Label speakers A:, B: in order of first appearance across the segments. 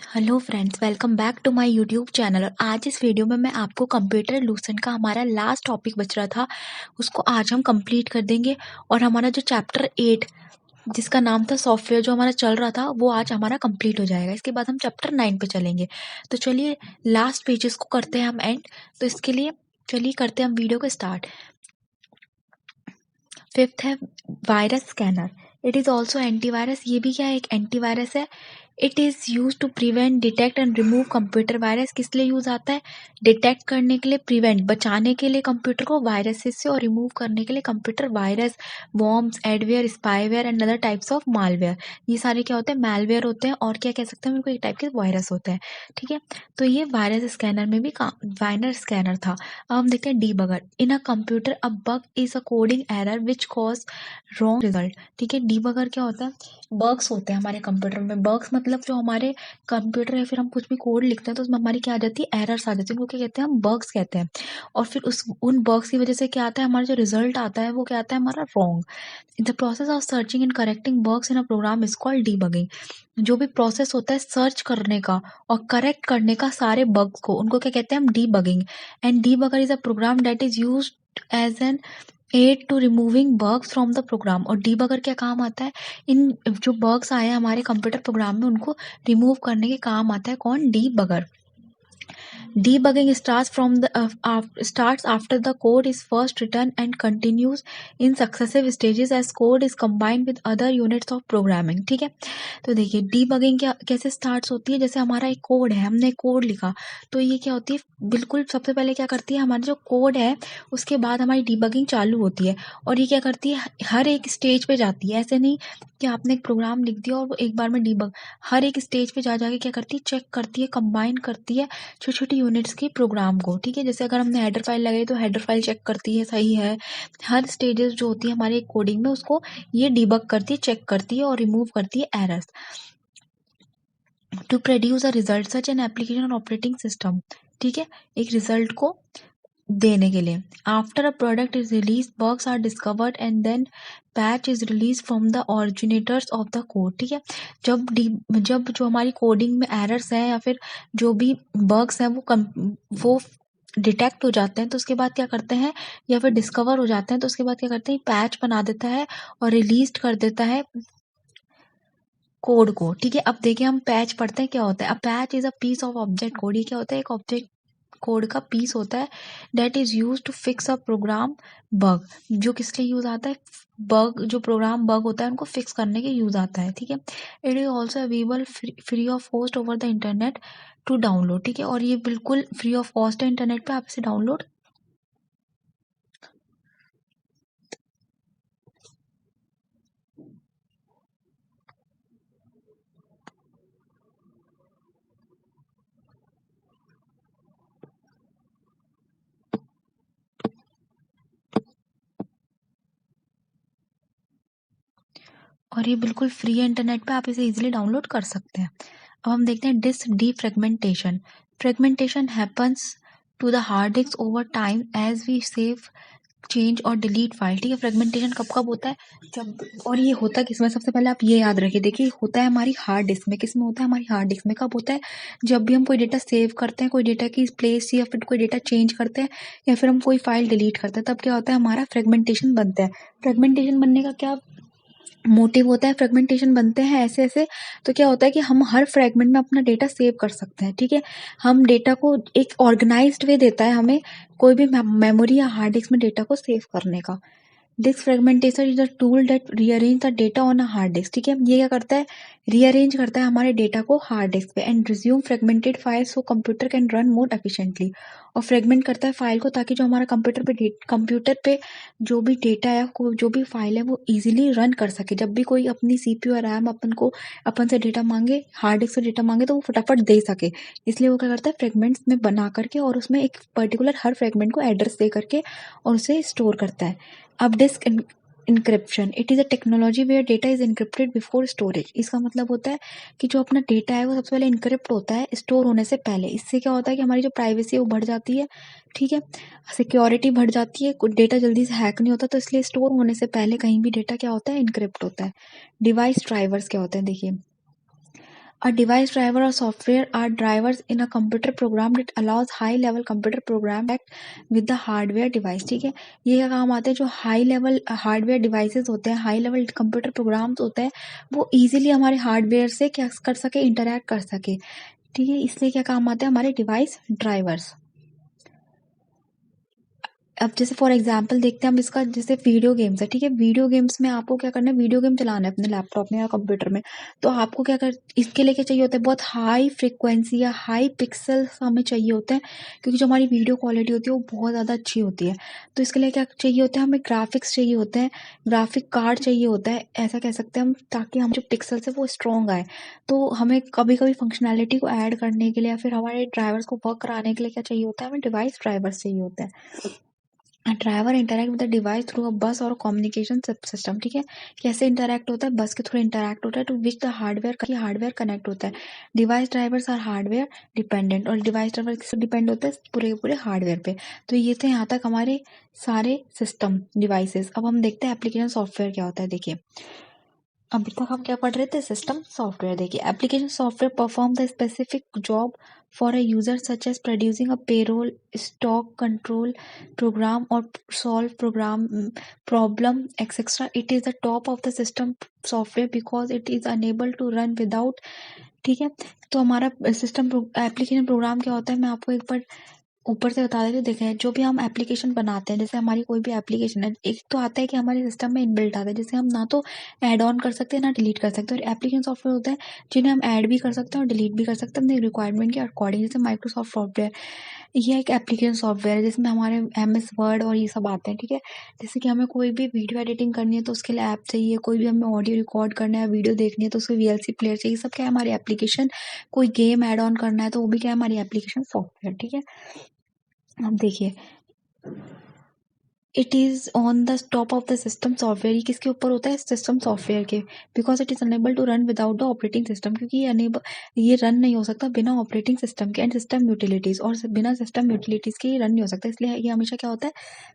A: Hello friends, welcome back to my YouTube channel. और आज इस वीडियो में मैं आपको कंप्यूटर लूसेंट का हमारा लास्ट टॉपिक बच रहा था, उसको आज हम कंप्लीट कर देंगे। और हमारा जो चैप्टर 8 जिसका नाम था सॉफ्टवेयर, जो हमारा चल रहा था, वो आज हमारा कंप्लीट हो जाएगा। इसके बाद हम चैप्टर 9 पे चलेंगे। तो चलिए लास्ट पेजेस को करते हैं हम एंड। तो इसके लिए चलिए करते हैं हम वीडियो को स्टार्ट। 5th है virus scanner. It is also antivirus. ये भी क्या है? एक एंटीवायरस है। It is use to prevent, detect and remove computer virus. किस लिए यूज आता है? डिटेक्ट करने के लिए, प्रिवेंट बचाने के लिए कंप्यूटर को वायरसेस से, और रिमूव करने के लिए computer virus, worms, adware, spyware and other types of malware. ये सारे क्या होते हैं? मैलवेयर होते हैं। और क्या कह सकते हैं? उनको एक टाइप के वायरस होते हैं। ठीक है, तो ये वायरस स्कैनर में भी वायरस स्कैनर था। अब हम देखते हैं debugger. In a computer a bug is a coding error which cause wrong result. ठीक है, डीबगर क्या होता है? बग्स होते हैं हमारे कंप्यूटर में। बग्स मतलब जो हमारे कंप्यूटर या फिर हम कुछ भी कोड लिखते हैं तो उसमें हमारी क्या आ जाती है? एरर्स आ जाती है। उनको क्या कहते हैं? हम बग्स कहते हैं। और फिर उन बग्स की वजह से क्या आता है? हमारा जो रिजल्ट आता है वो क्या आता है? हमारा wrong. The process of searching and correcting bugs in a program is called debugging. जो भी प्रोसेस होता है सर्च करने का और करेक्ट करने का सारे बग्स को, उनको क्या कहते हैं? हम debugging. And debugger is a program that is used as an aid to removing bugs from the program. और डीबगर क्या काम आता है? इन जो बग्स आए हैं हमारे कंप्यूटर प्रोग्राम में, उनको रिमूव करने के काम आता है। कौन? Debugger. Debugging starts after the code is first written and continues in successive stages as code is combined with other units of programming. ठीक है, तो देखिए डीबगिंग क्या कैसे स्टार्ट होती है? जैसे हमारा एक कोड है, हमने कोड लिखा, तो ये क्या होती है? बिल्कुल सबसे पहले क्या करती है? हमारा जो कोड है उसके बाद हमारी डीबगिंग चालू होती है। और ये क्या करती है? हर एक स्टेज पे जाती है। ऐसे नहीं कि आपने एक प्रोग्राम लिख दिया और वो एक बार में डीबग, हर एक स्टेज पे जा जाके क्या करती है? चेक करती है, कंबाइन करती है छोटी छोटी यूनिट्स के प्रोग्राम को। ठीक है, जैसे अगर हमने हेडर फाइल लगाई तो हेडर फाइल चेक करती है सही है। हर स्टेजेस जो होती है हमारे कोडिंग में, उसको ये डिबग करती है, चेक करती है और रिमूव करती है errors to produce a result such an application और ऑपरेटिंग सिस्टम। ठीक है, एक रिजल्ट को देने के लिए। After a product is release, bugs are discovered and then patch is release from the originators of the code. ठीक है, जब जो हमारी कोडिंग में एरर्स हैं या फिर जो भी बग्स हैं वो डिटेक्ट हो जाते हैं, तो उसके बाद क्या करते हैं? या फिर डिस्कवर हो जाते हैं तो उसके बाद क्या करते हैं? पैच बना देता है और रिलीज कर देता है कोड को। ठीक है, अब देखिए हम पैच पढ़ते हैं क्या होता है। A patch is a piece of object code. ये क्या होता है? एक ऑब्जेक्ट कोड का पीस होता है that is use to fix a program bug. जो किस लिए यूज आता है? बग, जो प्रोग्राम बग होता है उनको फिक्स करने के यूज आता है। ठीक है, it is also available free of cost over the internet to download. ठीक है, और ये बिल्कुल फ्री ऑफ कॉस्ट है, इंटरनेट पे आप इसे डाउनलोड। और ये बिल्कुल फ्री है इंटरनेट पे, आप इसे इजीली डाउनलोड कर सकते हैं। अब हम देखते हैं disk defragmentation. Fragmentation happens to the hard disk over time as we save, change और डिलीट फाइल। ठीक है, फ्रेगमेंटेशन कब कब होता है? जब, और ये होता है किसमें? सबसे पहले आप ये याद रखिए, देखिए होता है हमारी हार्ड डिस्क में। किसमें होता है? हमारी हार्ड डिस्क में। कब होता है? जब भी हम कोई डेटा सेव करते हैं, कोई डेटा की प्लेस या फिर कोई डेटा चेंज करते हैं या फिर हम कोई फाइल डिलीट करते हैं, तब क्या होता है? हमारा फ्रेगमेंटेशन बनता है। फ्रेगमेंटेशन बनने का क्या मोटिव होता है? फ्रेगमेंटेशन बनते हैं ऐसे ऐसे, तो क्या होता है कि हम हर फ्रेगमेंट में अपना डेटा सेव कर सकते हैं। ठीक है, हम डेटा को एक ऑर्गेनाइज्ड वे देता है हमें कोई भी मेमोरी या हार्ड डिस्क में डेटा को सेव करने का। Disk fragmentation is a tool that rearrange the data on a hard disk. ठीक है, ये क्या करता है? रीअरेंज करता है हमारे डेटा को हार्ड डिस्क पे and resume fragmented file so computer can run more efficiently. और फ्रेगमेंट करता है फाइल को ताकि जो हमारा कंप्यूटर पे जो भी डेटा है, जो भी फाइल है, वो इजीली रन कर सके। जब भी कोई अपनी सीपीयू या रैम अपन से डेटा मांगे, हार्ड डिस्क से डेटा मांगे, तो वो फटाफट दे सके। इसलिए वो क्या करता है? फ्रेगमेंट्स में बना करके और उसमें एक पर्टिकुलर हर फ्रेगमेंट को एड्रेस दे करके और उसे स्टोर करता है। अब disk encryption, it is a technology where data is encrypted before storage. इसका मतलब होता है कि जो अपना डेटा है वो सबसे पहले इनक्रिप्ट होता है स्टोर होने से पहले। इससे क्या होता है कि हमारी जो प्राइवेसी है वो बढ़ जाती है। ठीक है, सिक्योरिटी बढ़ जाती है, डेटा जल्दी से हैक नहीं होता, तो इसलिए स्टोर होने से पहले कहीं भी डेटा क्या होता है? इनक्रिप्ट होता है। डिवाइस ड्राइवर्स क्या होते हैं? देखिए, A device driver or software are drivers in a computer program that allows high level computer program act with the hardware device. ठीक है, ये क्या काम आते हैं, जो हाई लेवल हार्डवेयर डिवाइसेस होते हैं, हाई लेवल कंप्यूटर प्रोग्राम्स होते हैं, वो इजीली हमारे हार्डवेयर से क्या कर सके, इंटरैक्ट कर सके. ठीक है, इसलिए क्या काम आते हैं हमारे डिवाइस ड्राइवर्स. अब जैसे फॉर एग्जांपल देखते हैं हम इसका, जैसे वीडियो गेम्स है. ठीक है, वीडियो गेम्स में आपको क्या करना है, वीडियो गेम चलाना है अपने लैपटॉप में या कंप्यूटर में, तो आपको क्या कर, इसके लिए क्या चाहिए होता है, बहुत हाई फ्रिक्वेंसी या हाई पिक्सल्स हमें चाहिए होते हैं, क्योंकि जो हमारी वीडियो क्वालिटी होती है वो बहुत ज़्यादा अच्छी होती है. तो इसके लिए क्या चाहिए होता है, हमें ग्राफिक्स चाहिए होते हैं, ग्राफिक कार्ड चाहिए होता है, ऐसा कह सकते हैं हम, ताकि हम जो पिक्सल्स है वो स्ट्रॉन्ग आए. तो हमें कभी कभी फंक्शनैलिटी को ऐड करने के लिए या फिर हमारे ड्राइवर्स को वर्क कराने के लिए क्या चाहिए होता है, हमें डिवाइस ड्राइवर्स चाहिए होता है. A driver interact with the device through a bus or communication system. ठीक है, कैसे इंटरैक्ट होता है, बस के थ्रू इंटरैक्ट होता है, to which the hardware connect होता है. Device drivers are hardware dependent, और डिवाइस ड्राइवर किस पे डिपेंड होता है, पूरे पूरे हार्डवेयर पे. तो ये थे यहाँ तक हमारे सारे सिस्टम डिवाइसेस. अब हम देखते हैं एप्लीकेशन सॉफ्टवेयर क्या होता है. देखिए, अभी तक हम क्या पढ़ रहे थे, सिस्टम सॉफ्टवेयर. देखिए, application software perform the specific job for a user such as producing a payroll, stock control program और solve program problem etcetera. It is the top of the system software because it is unable to run without. ठीक है, तो हमारा system application program क्या होता है, मैं आपको एक बार ऊपर से बता देती हूँ. देखें, जो भी हम एप्लीकेशन बनाते हैं, जैसे हमारी कोई भी एप्लीकेशन है, एक तो आता है कि हमारे सिस्टम में इनबिल्ट आता है, जिसे हम ना तो ऐड ऑन कर सकते हैं ना डिलीट कर सकते हैं. और एप्लीकेशन सॉफ्टवेयर होता है जिन्हें हम ऐड भी कर सकते हैं और डिलीट भी कर सकते हैं अपने रिक्वायरमेंट के अकॉर्डिंग. जैसे माइक्रोसॉफ्ट सॉफ्टवेयर, ये एक एप्लीकेशन सॉफ्टवेयर है जिसमें हमारे MS वर्ड और ये सब आते हैं. ठीक है, जैसे कि हमें कोई भी वीडियो एडिटिंग करनी है तो उसके लिए ऐप चाहिए, कोई भी हमें ऑडियो रिकॉर्ड करना है, वीडियो देखनी है तो उसके VLC प्लेयर चाहिए. सब क्या है, हमारी एप्लीकेशन. कोई गेम ऐड ऑन करना है तो वो भी क्या है, हमारी एप्लीकेशन सॉफ्टवेयर. ठीक है, अब देखिए, it is on the top of the system software. ये किसके ऊपर होता है, सिस्टम सॉफ्टवेयर के. Because it is unable to run without the operating system, क्योंकि ये रन नहीं हो सकता बिना ऑपरेटिंग सिस्टम के. एंड सिस्टम यूटिलिटीज, और बिना सिस्टम यूटिलिटीज के ये रन नहीं हो सकता, इसलिए ये हमेशा क्या होता है,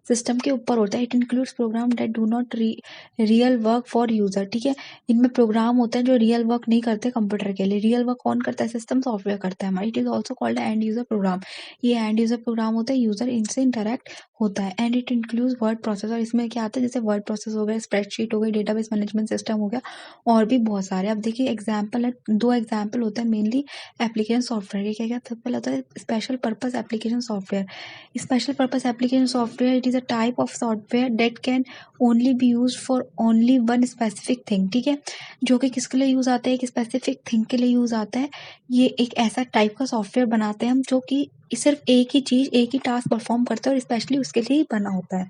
A: सिस्टम के ऊपर होता है. It includes program that do not real work for user. ठीक है, इनमें प्रोग्राम होते हैं जो रियल वर्क नहीं करते कंप्यूटर के लिए. रियल वर्क कौन करता है, सिस्टम सॉफ्टवेयर करता है हमारा. It is also called and user program. ये एंड यूजर प्रोग्राम होता है, यूजर इनसे इंटरैक्ट होता है. And it includes word processor. इसमें क्या आता है, जैसे वर्ड प्रोसेस हो गया, स्प्रेडशीट हो गई, डेटाबेस मैनेजमेंट सिस्टम हो गया, और भी बहुत सारे. अब देखिए एग्जाम्पल है, 2 एग्जाम्पल होते हैं मेनली एप्लीकेशन सॉफ्टवेयर के. क्या क्या, सबसे पहले होता है special purpose application software. Special purpose application software, it is a type of software date can only B use for only one specific thing. ठीक है, जो कि किसके लिए यूज आता है, एक स्पेसिफिक थिंग के लिए यूज आता है. ये एक ऐसा टाइप का सॉफ्टवेयर बनाते हैं हम जो कि सिर्फ एक ही चीज, एक ही टास्क परफॉर्म करता है और स्पेशली उसके लिए ही बना होता है.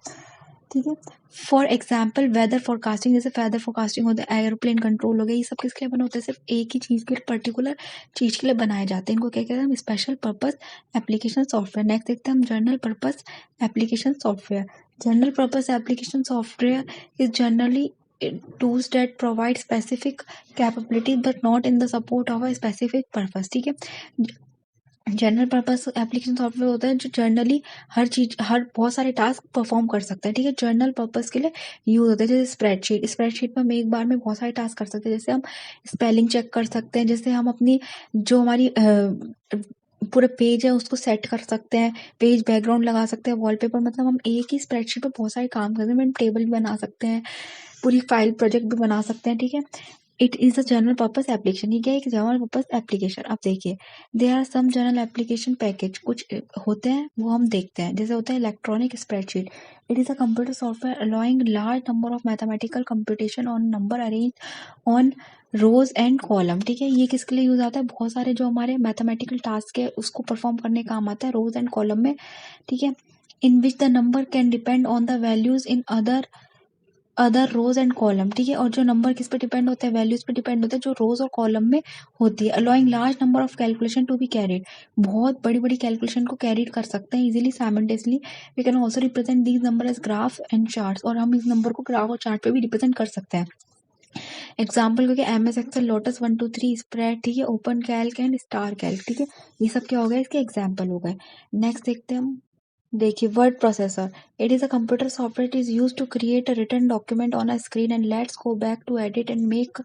A: ठीक है, फॉर एग्जाम्पल वेदर फोरकास्टिंग, जैसे वेदर फोरकास्टिंग होता है, एयरप्लेन कंट्रोल हो गया, ये सब किसके लिए बना होता है, सिर्फ एक ही चीज के पर्टिकुलर चीज के लिए बनाए जाते हैं. इनको क्या कहते हैं हम, special purpose application software. Next देखते हैं हम general purpose application software. General purpose application software is generally tools that provide specific capability but not in the support of a specific purpose. ठीक है, जनरल पर्पस एप्लीकेशन सॉफ्टवेयर होता है जो generally हर चीज, हर बहुत सारे टास्क परफॉर्म कर सकता है. ठीक है, जनरल पर्पस के लिए यूज होता है. जैसे स्प्रेडशीट में हम एक बार में बहुत सारे टास्क कर सकते हैं. जैसे हम स्पेलिंग चेक कर सकते हैं, जैसे हम अपनी जो हमारी पूरा पेज है उसको सेट कर सकते हैं, पेज बैकग्राउंड लगा सकते हैं, वॉलपेपर. मतलब हम एक ही स्प्रेडशीट पे बहुत सारे काम करते हैं. हम टेबल भी बना सकते हैं, पूरी फाइल प्रोजेक्ट भी बना सकते हैं. ठीक है, it is a general purpose application. ये क्या है, एक जनरल पर्पस एप्लीकेशन. अब देखिए, there are some general application package, कुछ होते हैं वो हम देखते हैं. जैसे होता है electronic spreadsheet. It is a computer software allowing large number of mathematical computation on number arrange on rows and column. ठीक है, ये किसके लिए यूज आता है, बहुत सारे जो हमारे मैथमेटिकल टास्क है उसको परफॉर्म करने काम आता है, रोज एंड कॉलम में. ठीक है, in which the number can depend on the values in other rows and column. ठीक है, और जो नंबर किस पे डिपेंड होता है, वैल्यूज पे डिपेंड होता है जो रोज और कॉलम में होती है. Allowing large number of calculation to be carried. बहुत बड़ी बड़ी कैलकुलेशन को कैरी कर सकते हैं easily simultaneously. We can also represent these number as graph and charts. और हम इस नंबर को ग्राफ और चार्ट पे भी रिप्रेजेंट कर सकते हैं. एग्जाम्पल क्योंकि MS एक्सेल, लोटस 1 2 3 स्प्रेड. ठीक है, open Calc and star Calc. ठीक है, ये सब क्या हो गया, इसके एग्जाम्पल हो गए. नेक्स्ट देखते हैं हम देखिए word processor, it is a computer software, it is use to create a written document on a screen and let's go back to edit and make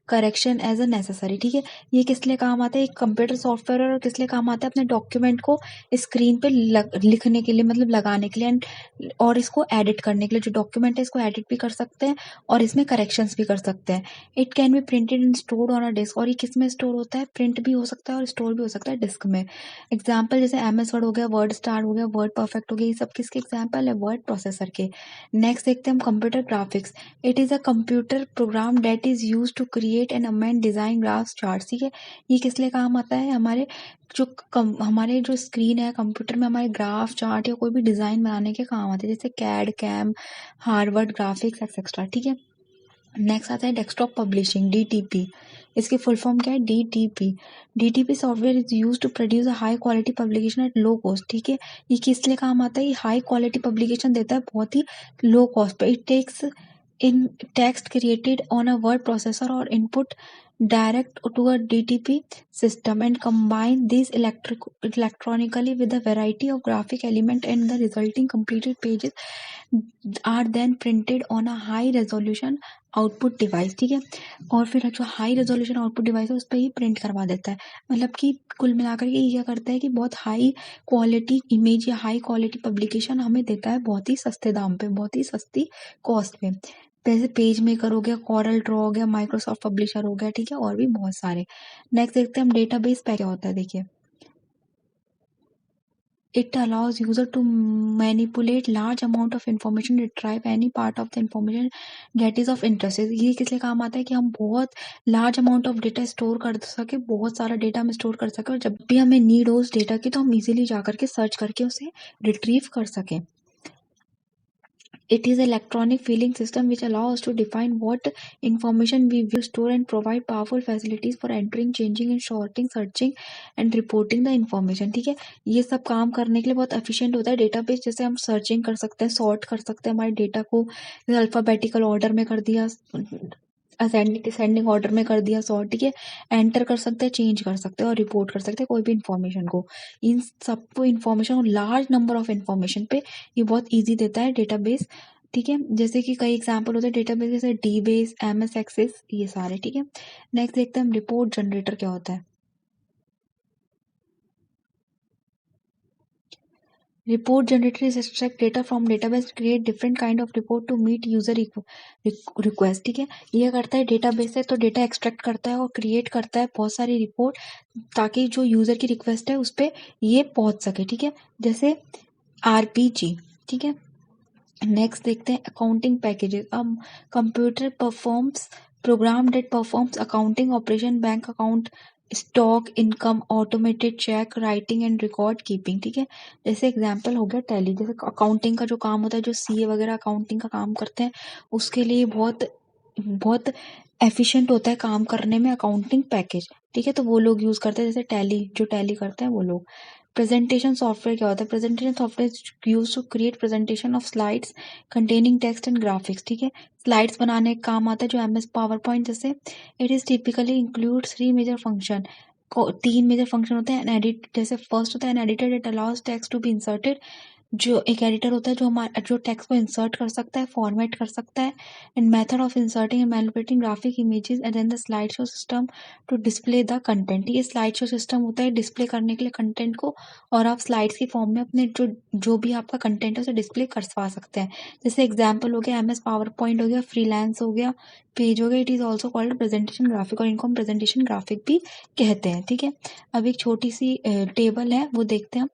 A: correction as a necessary. ठीक है, ये किस लिए काम आता है, एक कंप्यूटर सॉफ्टवेयर और किस लिए काम आता है, अपने डॉक्यूमेंट को स्क्रीन पे लिखने के लिए, मतलब लगाने के लिए एंड और इसको एडिट करने के लिए। जो डॉक्यूमेंट है इसको एडिट भी कर सकते हैं और इसमें करेक्शंस भी कर सकते हैं। It can be printed and stored on a disk, और ये किस में स्टोर होता है, प्रिंट भी हो सकता है और स्टोर भी हो सकता है डिस्क में। एग्जाम्पल जैसे एमएस वर्ड हो गया, वर्ड स्टार हो गया, वर्ड परफेक्ट हो गया, ये सब किसके एग्जाम्पल है, वर्ड प्रोसेसर के। नेक्स्ट देखते हैं हम computer graphics, it is a computer program that is use to create and amend design graphs chart. ठीक है, ये किस लिए काम आता है, हमारे जो स्क्रीन है कंप्यूटर में, हमारे ग्राफ चार्ट या कोई भी डिजाइन बनाने के काम आते हैं, जैसे CAD, CAM, Harvard graphics etcetera. ठीक है, नेक्स्ट आता है डेस्कटॉप पब्लिशिंग, डीटीपी। इसकी फुल फॉर्म क्या है, DTP. DTP software is use to produce a high quality publication at low cost. ठीक है, ये किस लिए काम आता है, ये हाई क्वालिटी पब्लिकेशन देता है बहुत ही लो कॉस्ट पे। It takes in text created on a word processor or input direct to a DTP system and combine these electronically with a variety of graphic element, and the resulting completed pages are then printed on a high resolution output device. ठीक है, और फिर जो high resolution output device है उस पर ही print करवा देता है। मतलब कि कुल मिलाकर के ये क्या करता है कि बहुत हाई क्वालिटी इमेज या हाई क्वालिटी पब्लिकेशन हमें देता है बहुत ही सस्ते दाम पे, बहुत ही सस्ती कॉस्ट पे। जैसे पेज मेकर हो गया, कॉरल ड्रॉ हो गया, माइक्रोसॉफ्ट पब्लिशर हो गया। ठीक है, और भी बहुत सारे। नेक्स्ट देखते हैं हम डेटाबेस पैक क्या होता है। देखिए, it allows user to manipulate large amount of information, retrieve any part of the information that is of interest। ये किस लिए काम आता है कि हम बहुत large amount of data store कर सके, बहुत सारा डेटा हम स्टोर कर सके, और जब भी हमें नीड हो उस डेटा की तो हम इजीली जा करके सर्च करके उसे रिट्रीव कर सकें। It is an electronic filing system which allows us to define what information we will store and provide powerful facilities for entering, changing and sorting, searching and reporting the information। ठीक है, ये सब काम करने के लिए बहुत एफिशिएंट होता है डेटाबेस। जैसे हम सर्चिंग कर सकते हैं, सॉर्ट कर सकते हैं हमारे डेटा को, अल्फाबेटिकल ऑर्डर में कर दिया, असेंडिंग ऑर्डर में कर दिया सॉर्ट। ठीक है, एंटर कर सकते हैं, चेंज कर सकते हैं और रिपोर्ट कर सकते हैं कोई भी इंफॉर्मेशन को। इन सबको information, large number of information पे ये बहुत ईजी देता है डेटाबेस। ठीक है, जैसे कि कई एग्जाम्पल होते हैं डेटाबेस, जैसे डी बेस, एमएस एक्सेस, ये सारे। ठीक है, नेक्स्ट देखते हैं हम रिपोर्ट जनरेटर क्या होता है। Report generator is extract data from database to create different kind of report to meet user request। ठीक है, ये करता है डेटाबेस से, तो डेटा एक्सट्रैक्ट करता है और क्रिएट करता है बहुत सारी रिपोर्ट ताकि जो यूजर की रिक्वेस्ट है उस पर ये पहुंच सके। ठीक है, जैसे आरपीजी। ठीक है, नेक्स्ट देखते हैं अकाउंटिंग पैकेजेस। अब computer performs program that performs accounting operation, bank account, stock, income, automated check writing and record keeping. ठीक है, जैसे एग्जांपल हो गया टैली, जैसे अकाउंटिंग का जो काम होता है, जो सीए वगैरह अकाउंटिंग का काम करते हैं उसके लिए बहुत बहुत एफिशिएंट होता है काम करने में अकाउंटिंग पैकेज। ठीक है, तो वो लोग यूज करते हैं, जैसे टैली, जो टैली करते हैं वो लोग। प्रेजेंटेशन सॉफ्टवेयर क्या होता है, presentation software use to create presentation of slides containing text and graphics. ठीक है, स्लाइड्स बनाने का काम आता है, जो एमएस पावर पॉइंट जैसे। It is typically include 3 major function, को 3 मेजर फंक्शन होते हैं। एडिट, जैसे फर्स्ट होता है an editor, it allows text to be inserted, जो एक एडिटर होता है जो हमारा जो टेक्स्ट को इंसर्ट कर सकता है, फॉर्मेट कर सकता है। And method of inserting and manipulating graphic images and then the slide show system to display the content. ये स्लाइड शो सिस्टम होता है डिस्प्ले करने के लिए कंटेंट को, और आप स्लाइड्स की फॉर्म में अपने जो भी आपका कंटेंट है उसे डिस्प्ले करवा सकते हैं। जैसे एग्जाम्पल हो गया एमएस पावर पॉइंट हो गया, फ्रीलांस हो गया, पेज हो गया। It is also called presentation graphic, और इनको हम प्रेजेंटेशन ग्राफिक भी कहते हैं। ठीक है, अब एक छोटी सी टेबल है वो देखते हैं हम।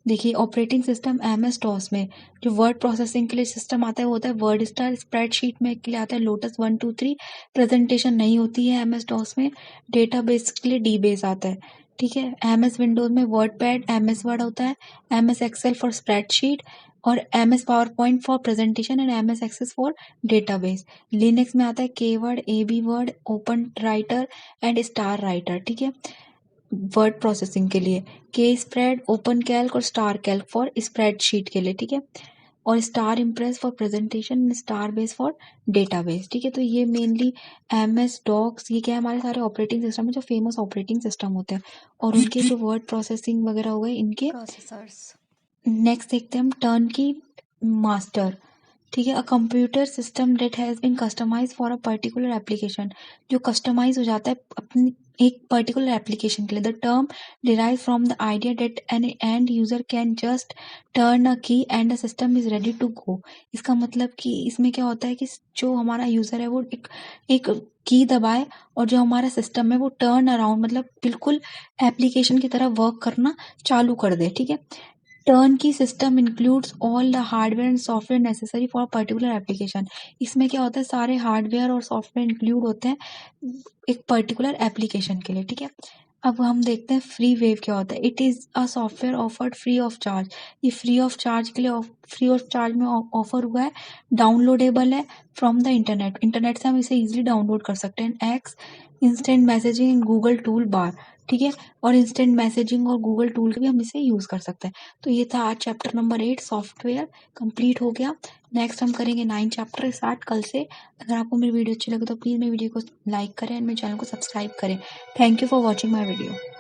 A: देखिए, ऑपरेटिंग सिस्टम एमएस डॉस में जो वर्ड प्रोसेसिंग के लिए सिस्टम आता है वो होता है वर्ड स्टार। स्प्रेडशीट में के लिए आता है लोटस 123। प्रेजेंटेशन नहीं होती है एमएस डॉस में। डेटाबेस के लिए डी बेस आता है। ठीक है, एमएस विंडोज में वर्ड पैड, एमएस वर्ड होता है, एमएस एक्सेल फॉर स्प्रेडशीट, और MS PowerPoint for presentation and MS Access for database. Linux में आता है K word, AbiWord, open writer and star writer. ठीक है, वर्ड प्रोसेसिंग के लिए के स्प्रेड, ओपन कैल्क और स्टार कैल्क फॉर स्प्रेडशीट के लिए। ठीक है, और star impress for presentation, star base for database. ठीक है, तो ये मेनली एमएस डॉक्स, ये क्या है, हमारे सारे ऑपरेटिंग सिस्टम है जो फेमस ऑपरेटिंग सिस्टम होते हैं, और उनके जो वर्ड प्रोसेसिंग वगैरह हो गए इनके
B: प्रोसेसर्स।
A: नेक्स्ट देखते हैं हम टर्न की मास्टर। ठीक है, a computer system that has been customize for a particular application, जो कस्टमाइज हो जाता है अपनी एक पर्टिकुलर एप्लीकेशन के लिए। The term derive from the idea that an end user can just turn a key and the system is ready to go. इसका मतलब कि इसमें क्या होता है कि जो हमारा यूजर है वो एक की दबाए और जो हमारा सिस्टम है वो टर्न अराउंड मतलब बिल्कुल एप्लीकेशन की तरह वर्क करना चालू कर दे। ठीक है, turnkey system includes all the hardware and software necessary for particular application. इसमें क्या होता है, सारे हार्डवेयर और सॉफ्टवेयर इंक्लूड होते हैं एक पर्टिकुलर एप्लीकेशन के लिए। ठीक है, अब हम देखते हैं फ्री वेव क्या होता है। It is a software offered free of charge. ये फ्री ऑफ चार्ज के लिए फ्री ऑफ चार्ज में ऑफर हुआ है, डाउनलोडेबल है फ्रॉम द इंटरनेट। इंटरनेट से हम इसे इजिली डाउनलोड कर सकते हैं। X instant messaging in Google tool bar. ठीक है, और इंस्टेंट मैसेजिंग और गूगल टूल भी हम इसे यूज कर सकते हैं। तो ये था आज चैप्टर नंबर 8 सॉफ्टवेयर कंप्लीट हो गया। नेक्स्ट हम करेंगे 9 चैप्टर स्टार्ट कल से। अगर आपको मेरी वीडियो अच्छी लगे तो प्लीज मेरी वीडियो को लाइक करें एंड मेरे चैनल को सब्सक्राइब करें। Thank you for watching my video.